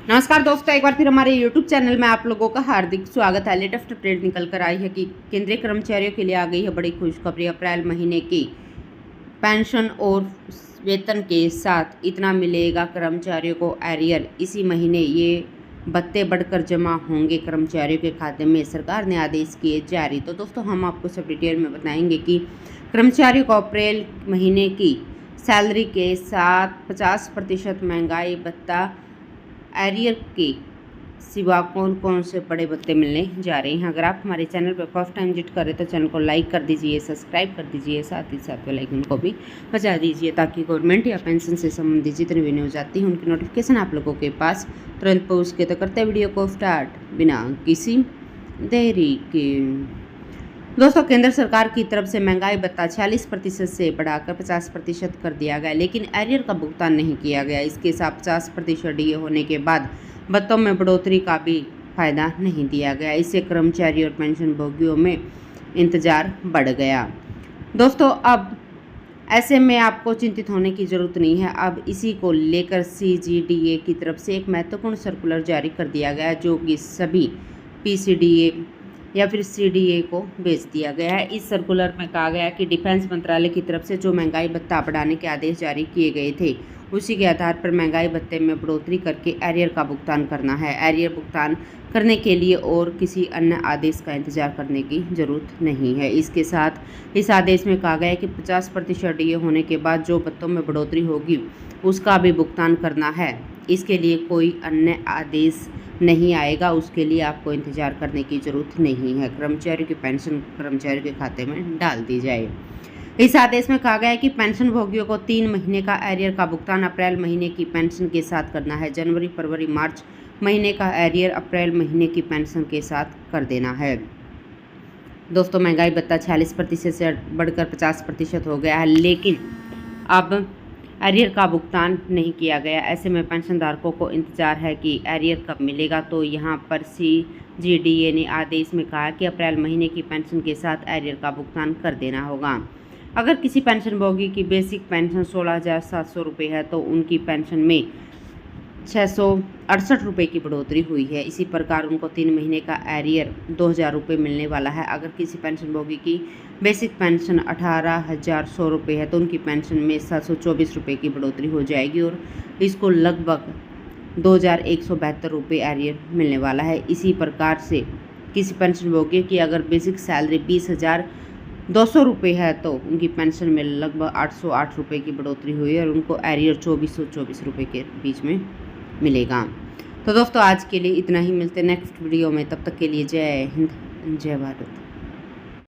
नमस्कार दोस्तों, एक बार फिर हमारे YouTube चैनल में आप लोगों का हार्दिक स्वागत है। लेटेस्ट अपडेट निकल कर आई है कि केंद्रीय कर्मचारियों के लिए आ गई है बड़ी खुशखबरी। अप्रैल महीने की पेंशन और वेतन के साथ इतना मिलेगा कर्मचारियों को एरियर। इसी महीने ये भत्ते बढ़कर जमा होंगे कर्मचारियों के खाते में। सरकार ने आदेश किए जारी। तो दोस्तों, हम आपको सब डिटेल में बताएंगे कि कर्मचारियों को अप्रैल महीने की सैलरी के साथ 50% महंगाई भत्ता एरियर के सिवा कौन कौन से बड़े भत्ते मिलने जा रहे हैं। अगर आप हमारे चैनल पर फर्स्ट टाइम विजिट करें तो चैनल को लाइक कर दीजिए, सब्सक्राइब कर दीजिए, साथ ही साथ बेल आइकन को भी बजा दीजिए ताकि गवर्नमेंट या पेंशन से संबंधित जितनी भी न्यूज़ आती है उनकी नोटिफिकेशन आप लोगों के पास तुरंत पहुँच के। तो करते वीडियो को स्टार्ट बिना किसी देरी के। दोस्तों, केंद्र सरकार की तरफ से महंगाई भत्ता 46% से बढ़ाकर 50% कर दिया गया, लेकिन एरियर का भुगतान नहीं किया गया। इसके साथ 50% डीए होने के बाद भत्तों में बढ़ोतरी का भी फायदा नहीं दिया गया। इससे कर्मचारी और पेंशन भोगियों में इंतजार बढ़ गया। दोस्तों, अब ऐसे में आपको चिंतित होने की ज़रूरत नहीं है। अब इसी को लेकर CGDA की तरफ से एक महत्वपूर्ण सर्कुलर जारी कर दिया गया, जो कि सभी PCDA या फिर CDA को भेज दिया गया है। इस सर्कुलर में कहा गया है कि डिफेंस मंत्रालय की तरफ से जो महंगाई भत्ता बढ़ाने के आदेश जारी किए गए थे, उसी के आधार पर महंगाई भत्ते में बढ़ोतरी करके एरियर का भुगतान करना है। एरियर भुगतान करने के लिए और किसी अन्य आदेश का इंतजार करने की ज़रूरत नहीं है। इसके साथ इस आदेश में कहा गया है कि 50% डीए होने के बाद जो भत्तों में बढ़ोतरी होगी उसका भी भुगतान करना है। इसके लिए कोई अन्य आदेश नहीं आएगा, उसके लिए आपको इंतजार करने की ज़रूरत नहीं है। कर्मचारियों की पेंशन कर्मचारियों के खाते में डाल दी जाए। इस आदेश में कहा गया है कि पेंशन भोगियों को 3 महीने का एरियर का भुगतान अप्रैल महीने की पेंशन के साथ करना है। जनवरी, फरवरी, मार्च महीने का एरियर अप्रैल महीने की पेंशन के साथ कर देना है। दोस्तों, महंगाई भत्ता 46% से बढ़कर 50% हो गया है, लेकिन अब एरियर का भुगतान नहीं किया गया। ऐसे में पेंशनधारकों को इंतजार है कि एरियर कब मिलेगा। तो यहाँ पर CGDA ने आदेश में कहा कि अप्रैल महीने की पेंशन के साथ एरियर का भुगतान कर देना होगा। अगर किसी पेंशनभोगी की बेसिक पेंशन 16,700 रुपये है तो उनकी पेंशन में 668 रुपये की बढ़ोतरी हुई है। इसी प्रकार उनको 3 महीने का एरियर 2,000 रुपये मिलने वाला है। अगर किसी पेंशनभोगी की बेसिक पेंशन 18,100 रुपये है तो उनकी पेंशन में 724 रुपये की बढ़ोतरी हो जाएगी और इसको लगभग 2,172 रुपये एरियर मिलने वाला है। इसी प्रकार से किसी पेंशनभोगी की अगर बेसिक सैलरी 20,200 रुपये है तो उनकी पेंशन में लगभग 808 रुपये की बढ़ोतरी हुई है और उनको एरियर 2,424 रुपये के बीच में मिलेगा। तो दोस्तों, आज के लिए इतना ही। मिलते हैं नेक्स्ट वीडियो में। तब तक के लिए जय हिंद, जय भारत।